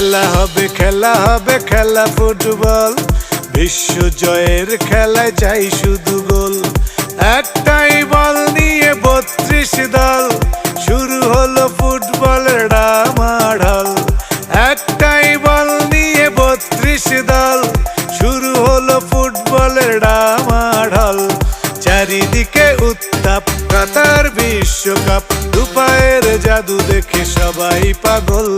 খেলা হবে খেলা ফুটবল, বিশ্ব জয়ের খেলায় চাই শুধু গোল। একটাই বল নিয়ে ৩২ দল, শুরু হলো ফুটবলের ডামাডোল। একটাই বল নিয়ে ৩২ দল, শুরু হলো ফুটবলের ডামাডোল। চারিদিকে উত্তাপ, কাতার বিশ্বকাপ, দুপায়ের জাদু দেখে সবাই পাগল।